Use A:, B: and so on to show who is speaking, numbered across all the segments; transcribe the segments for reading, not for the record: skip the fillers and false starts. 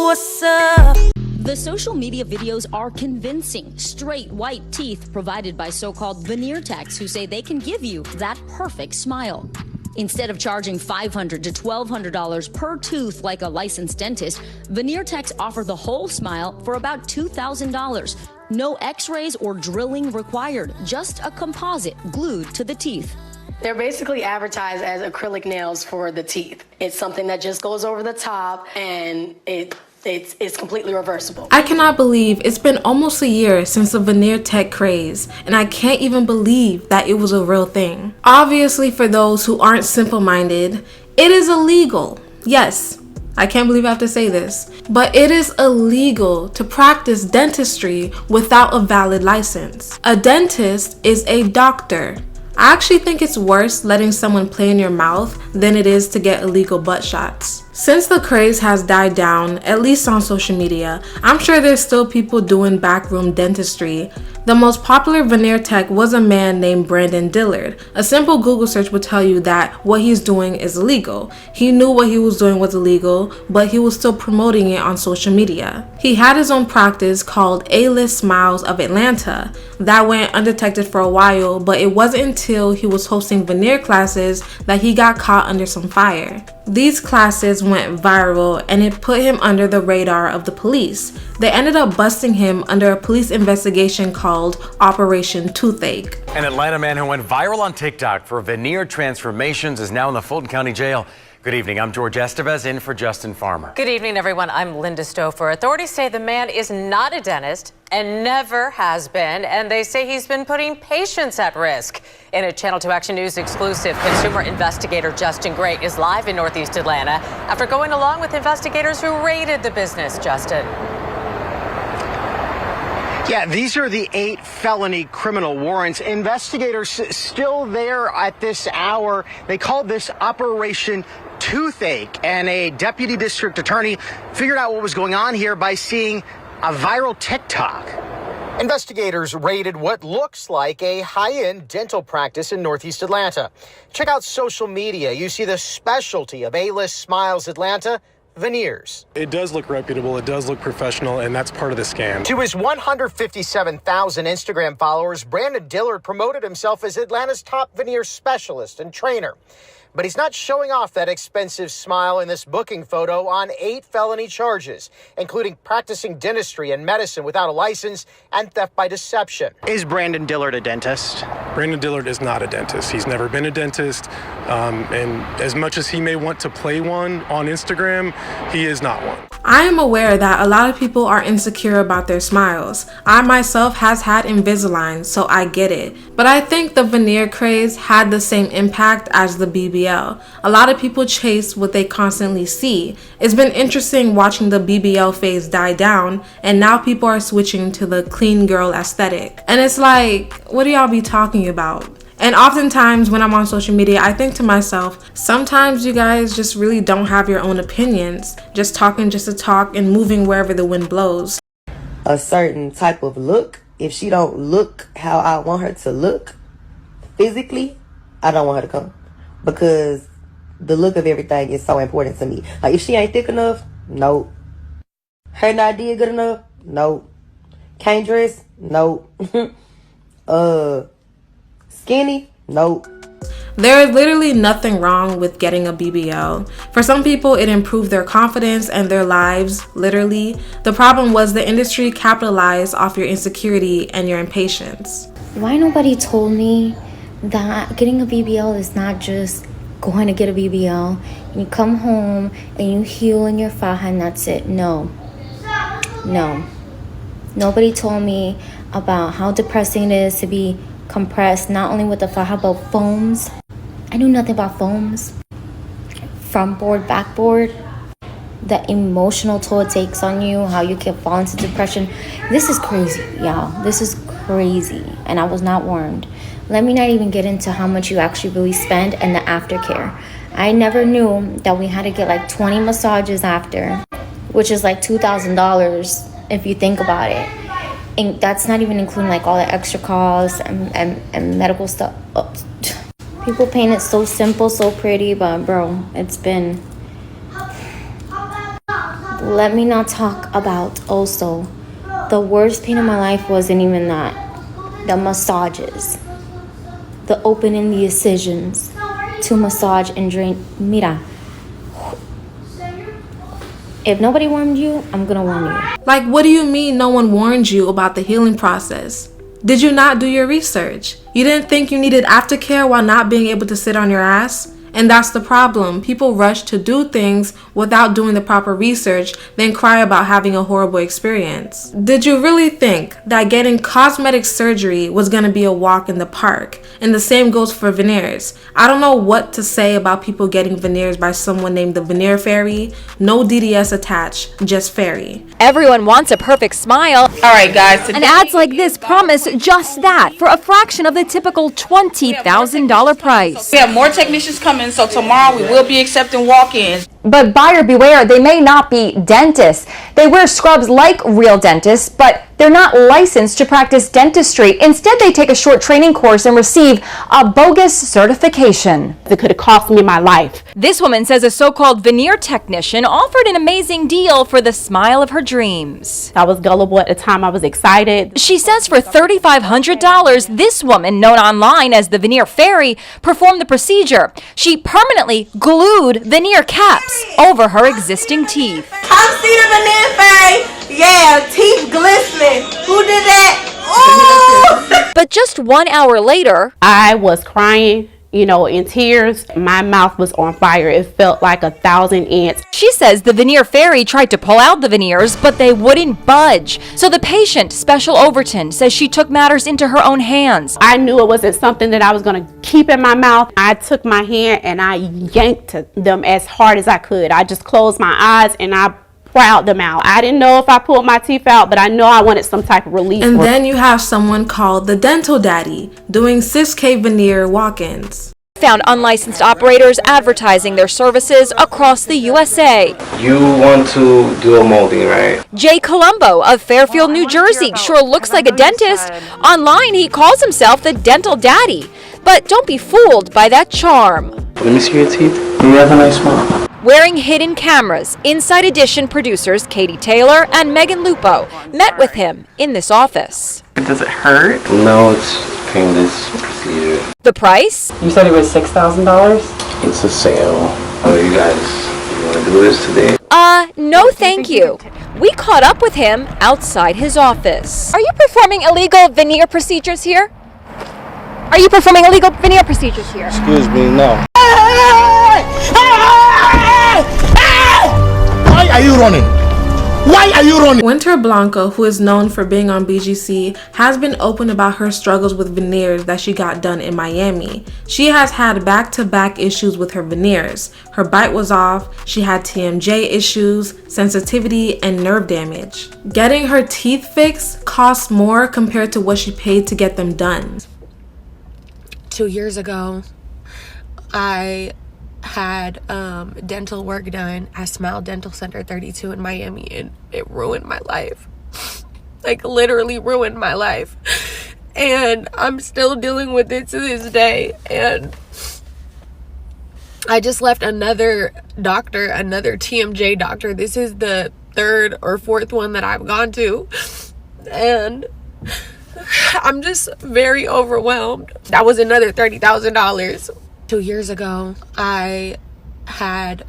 A: what's up?
B: The social media videos are convincing. Straight white teeth provided by so-called veneer techs who say they can give you that perfect smile. Instead of charging $500 to $1,200 per tooth like a licensed dentist, veneer techs offer the whole smile for about $2,000. No x-rays or drilling required, just a composite glued to the teeth.
C: They're basically advertised as acrylic nails for the teeth. It's something that just goes over the top and it's completely reversible.
D: I cannot believe it's been almost a year since the veneer tech craze, and I can't even believe that it was a real thing. Obviously, for those who aren't simple-minded, it is illegal. Yes, I can't believe I have to say this, but it is illegal to practice dentistry without a valid license. A dentist is a doctor. I actually think it's worse letting someone play in your mouth than it is to get illegal butt shots. Since the craze has died down, at least on social media, I'm sure there's still people doing backroom dentistry. The most popular veneer tech was a man named Brandon Dillard. A simple Google search would tell you that what he's doing is illegal. He knew what he was doing was illegal, but he was still promoting it on social media. He had his own practice called A-List Smiles of Atlanta. That went undetected for a while, but it wasn't until he was hosting veneer classes that he got caught under some fire. These classes went viral and it put him under the radar of the police. They ended up busting him under a police investigation called Operation Toothache.
E: An Atlanta man who went viral on TikTok for veneer transformations is now in the Fulton County Jail. Good evening, I'm George Estevez in for Justin Farmer.
F: Good evening, everyone. I'm Linda Stouffer. Authorities say the man is not a dentist and never has been, and they say he's been putting patients at risk. In a Channel 2 Action News exclusive, consumer investigator Justin Gray is live in Northeast Atlanta after going along with investigators who raided the business. Justin.
G: Yeah, these are the 8 felony criminal warrants. Investigators still there at this hour. They called this Operation Toothache, and a deputy district attorney figured out what was going on here by seeing a viral TikTok. Investigators raided what looks like a high-end dental practice in Northeast Atlanta. Check out social media. You see the specialty of A-List Smiles Atlanta, veneers.
H: It does look reputable, it does look professional, and that's part of the scam.
G: To his 157,000 Instagram followers, Brandon Dillard promoted himself as Atlanta's top veneer specialist and trainer. But he's not showing off that expensive smile in this booking photo on 8 felony charges, including practicing dentistry and medicine without a license and theft by deception. Is Brandon Dillard a dentist?
H: Brandon Dillard is not a dentist. He's never been a dentist. And as much as he may want to play one on Instagram, he is not one.
D: I am aware that a lot of people are insecure about their smiles. I myself has had Invisalign, so I get it. But I think the veneer craze had the same impact as the BBL. A lot of people chase what they constantly see. It's been interesting watching the BBL phase die down, and now people are switching to the clean girl aesthetic. And it's like, what do y'all be talking about? And oftentimes when I'm on social media, I think to myself, sometimes you guys just really don't have your own opinions, just talking just to talk and moving wherever the wind blows.
I: A certain type of look, if she don't look how I want her to look physically, I don't want her to come, because the look of everything is so important to me. Like, if she ain't thick enough, nope. Her not did good enough, nope. Can't dress, nope. Skinny? Nope.
D: There is literally nothing wrong with getting a BBL. For some people, it improved their confidence and their lives, literally. The problem was the industry capitalized off your insecurity and your impatience.
J: Why nobody told me that getting a BBL is not just going to get a BBL, you come home and you heal in your faja and that's it? No. Nobody told me about how depressing it is to be compressed, not only with the faja, but foams. I knew nothing about foams. Front board, backboard, the emotional toll it takes on you, how you can fall into depression. This is crazy, y'all. This is crazy, and I was not warned. Let me not even get into how much you actually really spend and the aftercare. I never knew that we had to get like 20 massages after, which is like $2,000 if you think about it. And that's not even including like all the extra costs and medical stuff. Oh. People paint it so simple, so pretty, but bro, it's been Let me not talk about also the worst pain in my life wasn't even that. The massages, the opening the incisions to massage and drain. Mira, if nobody warned you, I'm gonna warn you.
D: Like, what do you mean no one warned you about the healing process? Did you not do your research? You didn't think you needed aftercare while not being able to sit on your ass? And that's the problem. People rush to do things without doing the proper research, then cry about having a horrible experience. Did you really think that getting cosmetic surgery was gonna be a walk in the park? And the same goes for veneers. I don't know what to say about people getting veneers by someone named the Veneer Fairy. No DDS attached, just fairy.
A: Everyone wants a perfect smile.
K: All right, guys.
A: And ads like this promise just that for a fraction of the typical $20,000 price.
K: We have more technicians coming, so tomorrow we will be accepting walk-ins.
A: But buyer beware, they may not be dentists. They wear scrubs like real dentists, but they're not licensed to practice dentistry. Instead, they take a short training course and receive a bogus certification.
L: It could have cost me my life.
A: This woman says a so-called veneer technician offered an amazing deal for the smile of her dreams.
L: I was gullible at the time. I was excited.
A: She says for $3,500, this woman, known online as the Veneer Fairy, performed the procedure. She permanently glued veneer caps over her existing teeth.
M: Come see the Veneer Fairy. Yeah, teeth glistening. Who did that? Ooh!
A: But just 1 hour later,
L: I was crying, in tears. My mouth was on fire. It felt like 1,000 ants.
A: She says the Veneer Fairy tried to pull out the veneers, but they wouldn't budge. So the patient, Special Overton, says she took matters into her own hands.
L: I knew it wasn't something that I was going to keep in my mouth. I took my hand and I yanked them as hard as I could. I just closed my eyes and I plowed them out. I didn't know if I pulled my teeth out, but I know I wanted some type of relief.
D: And then you have someone called the Dental Daddy doing 6K veneer walk-ins.
A: Found unlicensed operators advertising their services across the USA.
N: You want to do a molding, right?
A: Jay Colombo of Fairfield, New Jersey sure looks like a dentist. Online, he calls himself the Dental Daddy. But don't be fooled by that charm.
N: Let me see your teeth. You have a nice smile.
A: Wearing hidden cameras, Inside Edition producers Katie Taylor and Megan Lupo met with him in this office.
N: Does it hurt? No, it's painless procedure.
A: The price?
O: You said it was $6,000?
N: It's a sale. Oh, you want to do this today?
A: No thank you. We caught up with him outside his office. Are you performing illegal veneer procedures here? Are you performing illegal veneer procedures here?
N: Excuse me, no.
P: Why are you running? Why are you running?
D: Winter Blanco, who is known for being on BGC, has been open about her struggles with veneers that she got done in Miami. She has had back-to-back issues with her veneers. Her bite was off, she had TMJ issues, sensitivity, and nerve damage. Getting her teeth fixed costs more compared to what she paid to get them done.
Q: 2 years ago, I had dental work done at Smile Dental Center 32 in Miami, and it ruined my life. Like, literally ruined my life. And I'm still dealing with it to this day. And I just left another doctor, another TMJ doctor. This is the 3rd or 4th one that I've gone to. And I'm just very overwhelmed. That was another $30,000. 2 years ago, I had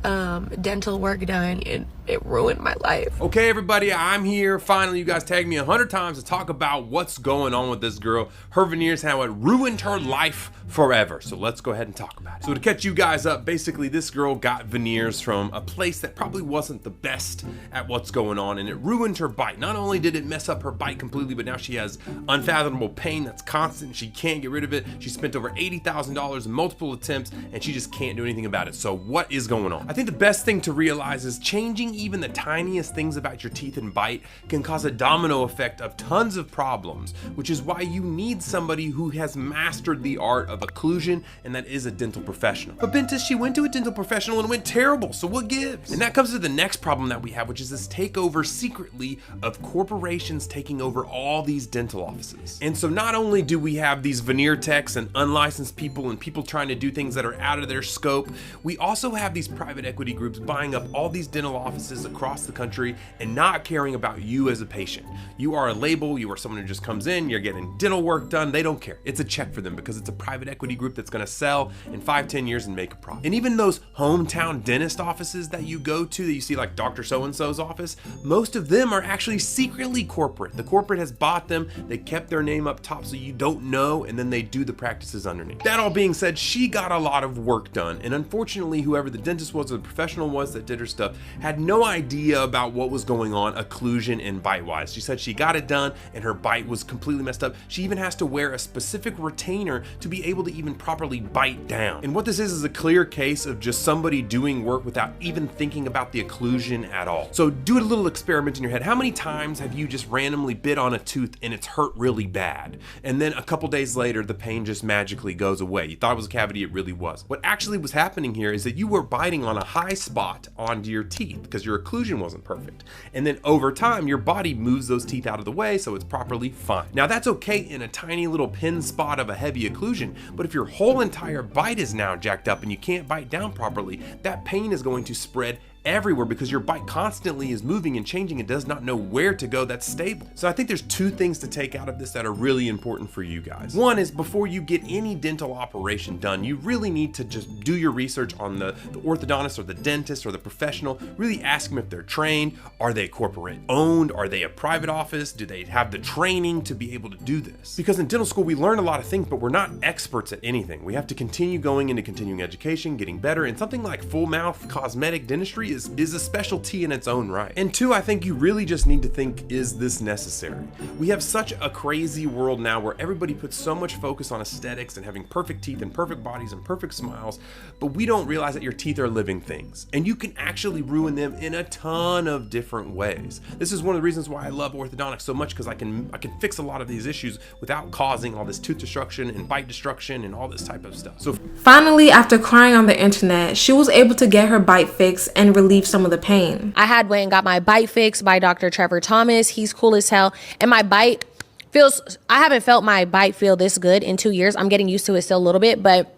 Q: dental work done, and it ruined my life.
R: Okay, everybody, I'm here. Finally, you guys tagged me 100 times to talk about what's going on with this girl. Her veneers, how it ruined her life forever. So let's go ahead and talk about it. So to catch you guys up, basically this girl got veneers from a place that probably wasn't the best at what's going on, and it ruined her bite. Not only did it mess up her bite completely, but now she has unfathomable pain that's constant. She can't get rid of it. She spent over $80,000 in multiple attempts, and she just can't do anything about it. So what is going on? I think the best thing to realize is changing even the tiniest things about your teeth and bite can cause a domino effect of tons of problems, which is why you need somebody who has mastered the art of occlusion, and that is a dental professional. But Bentis, she went to a dental professional and it went terrible, so what gives? And that comes to the next problem that we have, which is this takeover secretly of corporations taking over all these dental offices. And so not only do we have these veneer techs and unlicensed people and people trying to do things that are out of their scope, we also have these private equity groups buying up all these dental offices across the country and not caring about you as a patient. You are a label, you are someone who just comes in, you're getting dental work done, they don't care. It's a check for them because it's a private equity group that's gonna sell in 5-10 years and make a profit. And even those hometown dentist offices that you go to, that you see like Dr. So-and-so's office, most of them are actually secretly corporate. The corporate has bought them, they kept their name up top so you don't know, and then they do the practices underneath. That all being said, she got a lot of work done, and unfortunately whoever the dentist was or the professional was that did her stuff had no idea about what was going on occlusion and bite wise. She said she got it done and her bite was completely messed up. She even has to wear a specific retainer to be able to even properly bite down. And what this is a clear case of just somebody doing work without even thinking about the occlusion at all. So do a little experiment in your head. How many times have you just randomly bit on a tooth and it's hurt really bad, and then a couple days later the pain just magically goes away? You thought it was a cavity, it really was. What actually was happening here is that you were biting on a high spot onto your teeth because your occlusion wasn't perfect, and then over time your body moves those teeth out of the way so it's properly fine. Now that's okay in a tiny little pin spot of a heavy occlusion, but if your whole entire bite is now jacked up and you can't bite down properly, that pain is going to spread everywhere because your bite constantly is moving and changing and does not know where to go that's stable. So I think there's two things to take out of this that are really important for you guys. One is, before you get any dental operation done, you really need to just do your research on the orthodontist or the dentist or the professional. Really ask them if they're trained. Are they corporate owned? Are they a private office? Do they have the training to be able to do this? Because in dental school we learn a lot of things, but we're not experts at anything. We have to continue going into continuing education, getting better, and something like full mouth cosmetic dentistry is a specialty in its own right. And two, I think you really just need to think, is this necessary? We have such a crazy world now where everybody puts so much focus on aesthetics and having perfect teeth and perfect bodies and perfect smiles, but we don't realize that your teeth are living things and you can actually ruin them in a ton of different ways. This is one of the reasons why I love orthodontics so much, because I can fix a lot of these issues without causing all this tooth destruction and bite destruction and all this type of stuff. So
D: finally, after crying on the internet, she was able to get her bite fixed and relieve some of the pain.
S: I had went and got my bite fixed by Dr. Trevor Thomas. He's cool as hell. And my bite feels, I haven't felt my bite feel this good in 2 years. I'm getting used to it still a little bit, but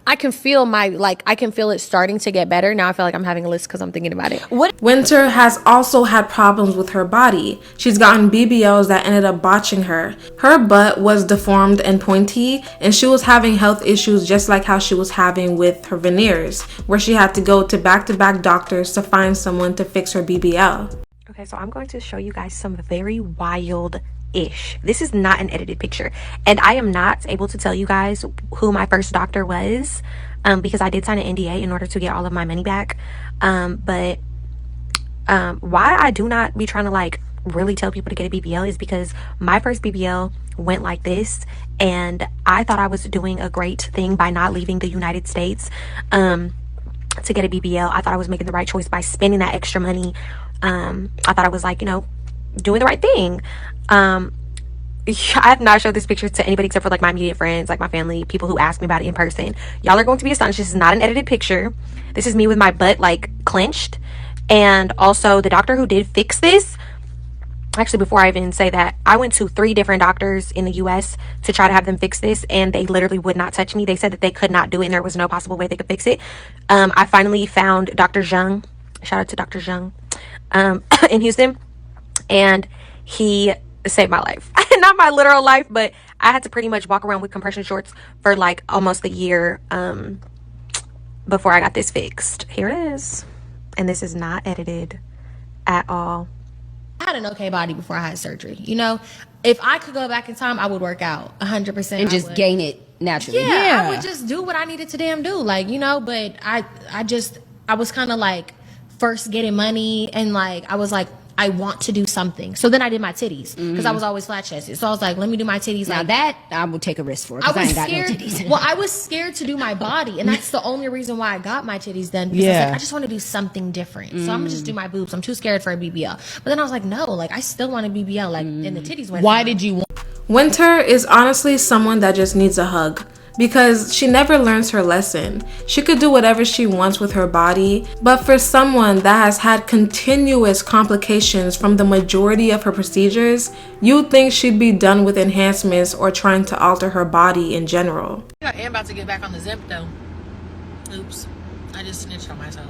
S: I can feel I can feel it starting to get better. Now I feel like I'm having a list because I'm thinking about it.
D: Winter has also had problems with her body. She's gotten BBLs that ended up botching her. Her butt was deformed and pointy, and she was having health issues just like how she was having with her veneers, where she had to go to back-to-back doctors to find someone to fix her BBL.
T: Okay, so I'm going to show you guys some very wild ish. This is not an edited picture, and I am not able to tell you guys who my first doctor was because I did sign an NDA in order to get all of my money back. But why I do not be trying to like really tell people to get a BBL is because my first BBL went like this, and I thought I was doing a great thing by not leaving the United States to get a BBL. I thought I was making the right choice by spending that extra money. I thought I was like, you know, doing the right thing. I have not showed this picture to anybody except for like my immediate friends, like my family, people who ask me about it in person. Y'all are going to be astonished. This is not an edited picture. This is me with my butt like clenched. And also the doctor who did fix this, actually before I even say that, I went to 3 different doctors in the US to try to have them fix this, and they literally would not touch me. They said that they could not do it and there was no possible way they could fix it. I finally found Dr. Zhang. Shout out to Dr. Zhang in Houston, and he saved my life. Not my literal life, but I had to pretty much walk around with compression shorts for like almost a year before I got this fixed. Here it is, and this is not edited at all.
S: I had an okay body before I had surgery. You know, if I could go back in time, I would work out 100%.
U: And just gain it naturally.
S: Yeah, I would just do what I needed to damn do. Like, you know, but I was kind of like first getting money, and like I was like, I want to do something. So then I did my titties because I was always flat chested. So I was like, let me do my titties.
U: Now
S: like
U: that I would take a risk for, because I ain't got no titties.
S: Well, I was scared to do my body, and that's the only reason why I got my titties done. Because I was like, I just want to do something different. So I'm gonna just do my boobs. I'm too scared for a BBL. But then I was like, no, like I still want a BBL. Like, and the titties went.
U: Why did you want?
D: Winter is honestly someone that just needs a hug, because she never learns her lesson. She could do whatever she wants with her body, but for someone that has had continuous complications from the majority of her procedures, you'd think she'd be done with enhancements or trying to alter her body in general.
K: I am about to get back on the Zemp though. Oops.
S: I just snitched on myself.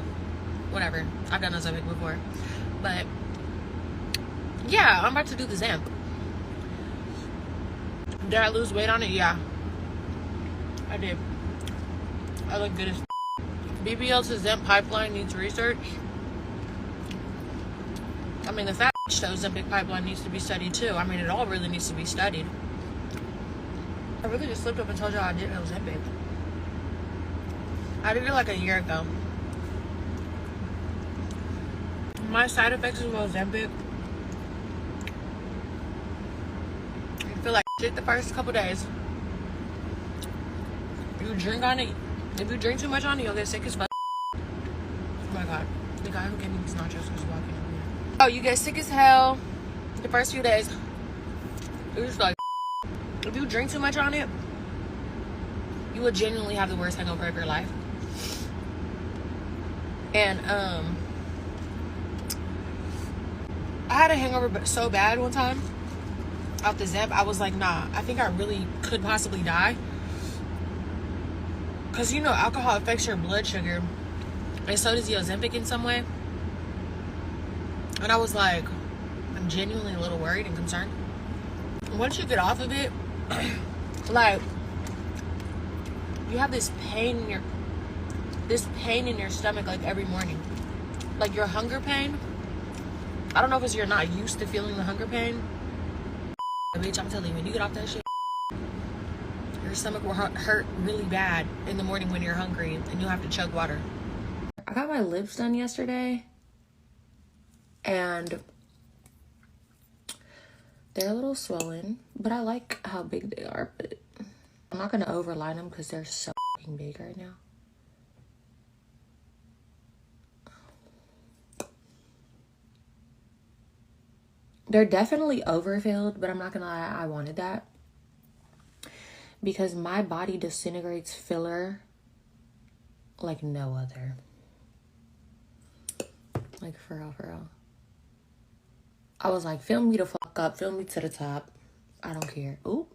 S: Whatever. I've done Ozempic before. But yeah, I'm about to do the Zemp. Did I lose weight on it? Yeah. I did. I look good as BBL to Zemp pipeline needs research. I mean, the fat Ozempic pipeline needs to be studied too. I mean, it all really needs to be studied. I really just slipped up and told y'all I did Ozempic. I did it like a year ago. My side effects of Ozempic, I feel like shit the first couple days. You drink on it. If you drink too much on it, you'll get sick as fuck. Oh my god. The guy who gave me these nachos was walking over here. Oh, you get sick as hell the first few days. It was like, if you drink too much on it, you will genuinely have the worst hangover of your life. And I had a hangover so bad one time off the Zemp. I was like, nah, I think I really could possibly die. Because, you know, alcohol affects your blood sugar. And so does the Ozempic in some way. And I was like, I'm genuinely a little worried and concerned. Once you get off of it, like, you have this pain in your stomach, like, every morning. Like, your hunger pain. I don't know if it's you're not used to feeling the hunger pain. Bitch, I'm telling you, when you get off that shit, your stomach will hurt really bad in the morning when you're hungry and you'll have to chug water. I got my lips done yesterday and they're a little swollen, but I like how big they are, but I'm not going to overline them because they're so fucking big right now. They're definitely overfilled, but I'm not gonna lie, I wanted that. Because my body disintegrates filler like no other. Like, for real, for real. I was like, fill me the fuck up, fill me to the top. I don't care. Ooh.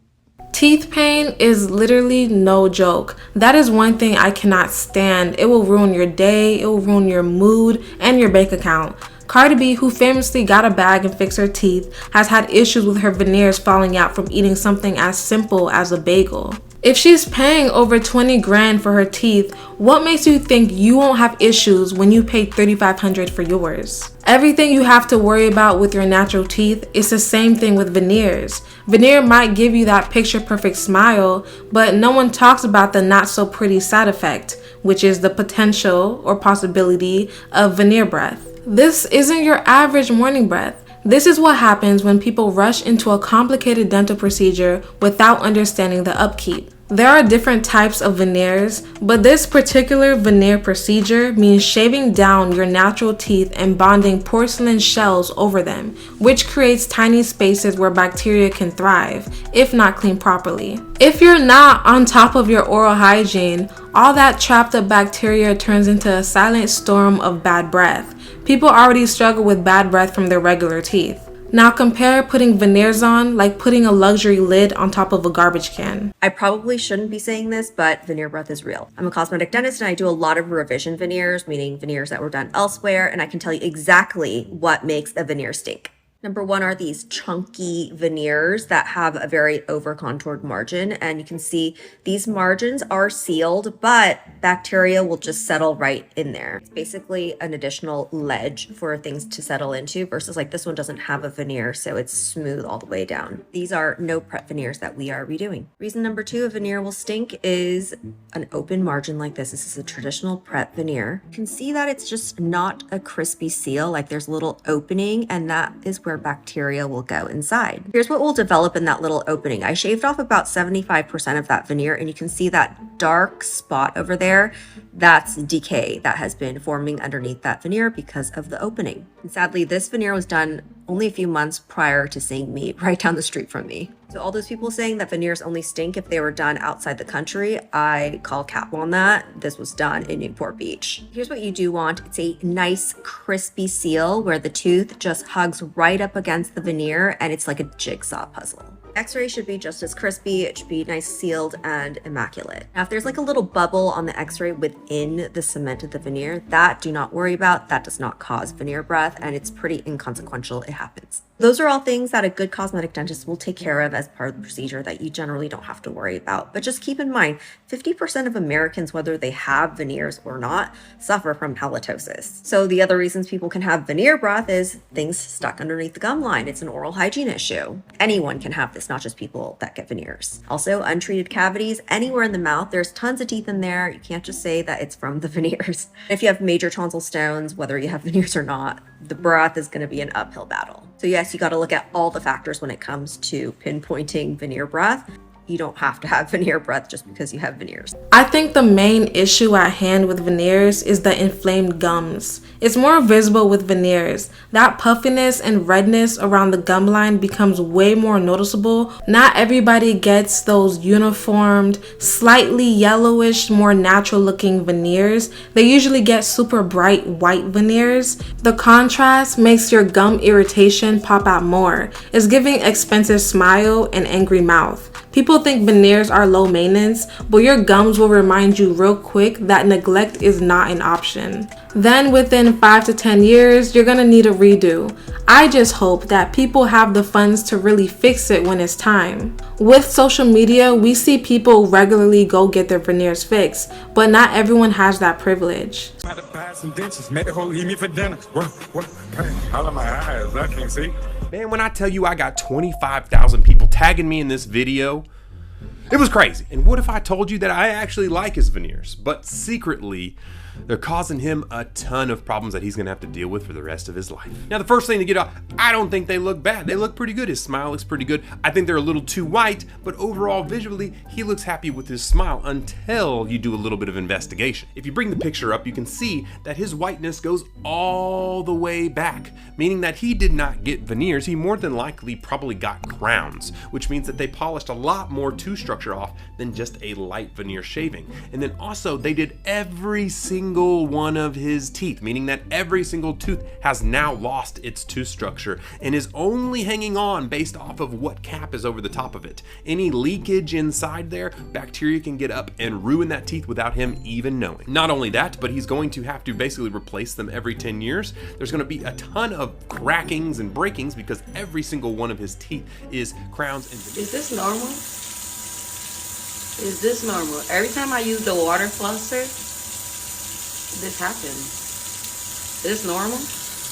D: Teeth pain is literally no joke. That is one thing I cannot stand. It will ruin your day, it will ruin your mood, and your bank account. Cardi B, who famously got a bag and fixed her teeth, has had issues with her veneers falling out from eating something as simple as a bagel. If she's paying over 20 grand for her teeth, what makes you think you won't have issues when you paid $3,500 for yours? Everything you have to worry about with your natural teeth is the same thing with veneers. Veneer might give you that picture perfect smile, but no one talks about the not so pretty side effect, which is the potential or possibility of veneer breath. This isn't your average morning breath. This is what happens when people rush into a complicated dental procedure without understanding the upkeep. There are different types of veneers, but this particular veneer procedure means shaving down your natural teeth and bonding porcelain shells over them, which creates tiny spaces where bacteria can thrive, if not cleaned properly. If you're not on top of your oral hygiene, all that trapped up bacteria turns into a silent storm of bad breath. People already struggle with bad breath from their regular teeth. Now compare putting veneers on like putting a luxury lid on top of a garbage can.
B: I probably shouldn't be saying this, but veneer breath is real. I'm a cosmetic dentist and I do a lot of revision veneers, meaning veneers that were done elsewhere, and I can tell you exactly what makes a veneer stink. Number one are these chunky veneers that have a very over-contoured margin, and you can see these margins are sealed, but bacteria will just settle right in there. It's basically an additional ledge for things to settle into versus like this one doesn't have a veneer, so it's smooth all the way down. These are no prep veneers that we are redoing. Reason number two a veneer will stink is an open margin like this. This is a traditional prep veneer. You can see that it's just not a crispy seal, like there's a little opening, and that is where bacteria will go inside. Here's what will develop in that little opening. I shaved off about 75% of that veneer, and you can see that dark spot over there. That's decay that has been forming underneath that veneer because of the opening. And sadly, this veneer was done only a few months prior to seeing me right down the street from me. So all those people saying that veneers only stink if they were done outside the country, I call cap on that. This was done in Newport Beach. Here's what you do want. It's a nice crispy seal where the tooth just hugs right up against the veneer and it's like a jigsaw puzzle. X-ray should be just as crispy. It should be nice, sealed, and immaculate. Now, if there's like a little bubble on the X-ray within the cement of the veneer, that do not worry about. That does not cause veneer breath, and it's pretty inconsequential. It happens. Those are all things that a good cosmetic dentist will take care of as part of the procedure that you generally don't have to worry about. But just keep in mind, 50% of Americans, whether they have veneers or not, suffer from halitosis. So the other reasons people can have veneer breath is things stuck underneath the gum line. It's an oral hygiene issue. Anyone can have this, not just people that get veneers. Also, untreated cavities anywhere in the mouth. There's tons of teeth in there. You can't just say that it's from the veneers. If you have major tonsil stones, whether you have veneers or not, the breath is going to be an uphill battle. So yes, you got to look at all the factors when it comes to pinpointing veneer breath. You don't have to have veneer breath just because you have veneers.
D: I think the main issue at hand with veneers is the inflamed gums. It's more visible with veneers. That puffiness and redness around the gum line becomes way more noticeable. Not everybody gets those uniformed, slightly yellowish, more natural looking veneers. They usually get super bright white veneers. The contrast makes your gum irritation pop out more. It's giving expensive smile and angry mouth. People think veneers are low maintenance, but your gums will remind you real quick that neglect is not an option. Then within 5 to 10 years, you're gonna need a redo. I just hope that people have the funds to really fix it when it's time. With social media, we see people regularly go get their veneers fixed, but not everyone has that privilege.
R: Man, when I tell you I got 25,000 people tagging me in this video, it was crazy. And what if I told you that I actually like his veneers, but secretly they're causing him a ton of problems that he's gonna have to deal with for the rest of his life. Now, the first thing to get off, I don't think they look bad. They look pretty good. His smile looks pretty good. I think they're a little too white, but overall, visually, he looks happy with his smile until you do a little bit of investigation. If you bring the picture up, you can see that his whiteness goes all the way back, meaning that he did not get veneers. He more than likely probably got crowns, which means that they polished a lot more tooth structure off than just a light veneer shaving. And then also, they did every single one of his teeth, meaning that every single tooth has now lost its tooth structure and is only hanging on based off of what cap is over the top of it. Any leakage inside there, bacteria can get up and ruin that teeth without him even knowing. Not only that, but he's going to have to basically replace them every 10 years. There's going to be a ton of crackings and breakings because every single one of his teeth is crowns and veneers.
K: Is this normal? Is this normal? Every time I use the water flosser, this happens. Is this normal?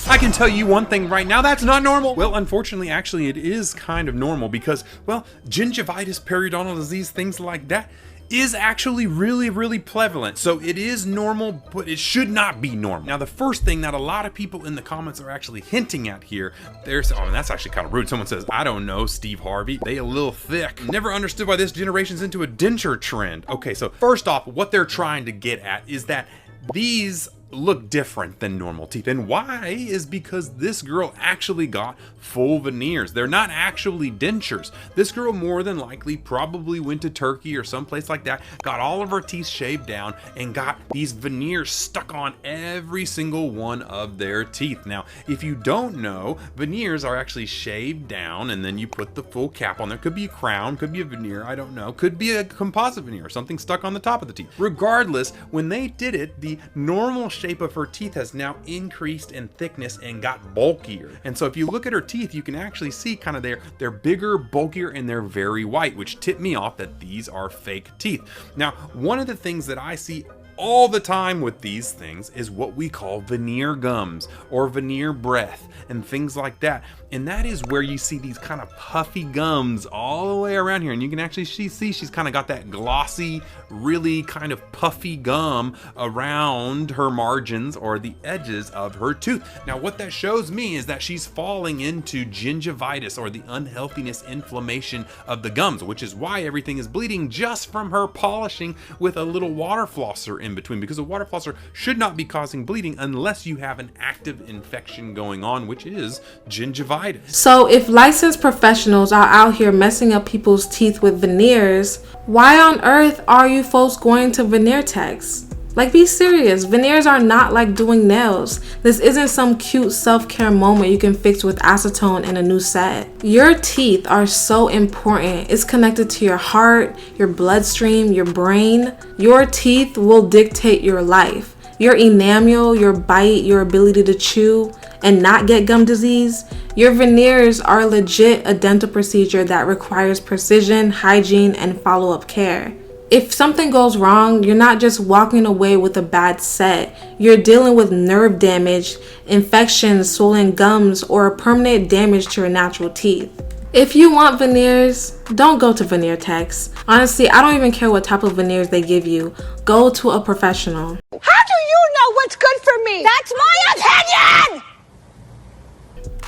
R: I can tell you one thing right now, that's not normal. Well, unfortunately, actually, it is kind of normal because, well, gingivitis, periodontal disease, things like that is actually really prevalent. So it is normal, but it should not be normal. Now, the first thing that a lot of people in the comments are actually hinting at here, and that's actually kind of rude. Someone says, I don't know, Steve Harvey, they a little thick. Never understood why this generation's into a denture trend. Okay, so first off, what they're trying to get at is that these look different than normal teeth. And why is because this girl actually got full veneers. They're not actually dentures. This girl more than likely probably went to Turkey or someplace like that, got all of her teeth shaved down and got these veneers stuck on every single one of their teeth. Now, if you don't know, veneers are actually shaved down and then you put the full cap on there. Could be a crown, could be a veneer, I don't know. Could be a composite veneer, something stuck on the top of the teeth. Regardless, when they did it, the normal shape of her teeth has now increased in thickness and got bulkier. And so if you look at her teeth, you can actually see kind of they're bigger, bulkier, and they're very white, which tipped me off that these are fake teeth. Now, one of the things that I see all the time with these things is what we call veneer gums or veneer breath and things like that. And that is where you see these kind of puffy gums all the way around here. And you can actually see she's kind of got that glossy, really kind of puffy gum around her margins or the edges of her tooth. Now, what that shows me is that she's falling into gingivitis or the unhealthiness, inflammation of the gums, which is why everything is bleeding just from her polishing with a little water flosser in between, because a water flosser should not be causing bleeding unless you have an active infection going on, which is gingivitis.
D: So if licensed professionals are out here messing up people's teeth with veneers, why on earth are you folks going to veneer techs? Like, be serious. Veneers are not like doing nails. This isn't some cute self-care moment you can fix with acetone and a new set. Your teeth are so important. It's connected to your heart, your bloodstream, your brain. Your teeth will dictate your life. Your enamel, your bite, your ability to chew and not get gum disease. Your veneers are legit a dental procedure that requires precision, hygiene, and follow-up care. If something goes wrong, you're not just walking away with a bad set. You're dealing with nerve damage, infections, swollen gums, or permanent damage to your natural teeth. If you want veneers, don't go to veneer techs. Honestly, I don't even care what type of veneers they give you. Go to a professional.
C: How do you know what's good for me? That's my opinion!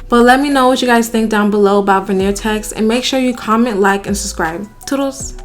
D: But let me know what you guys think down below about veneer techs, and make sure you comment, like, and subscribe. Toodles!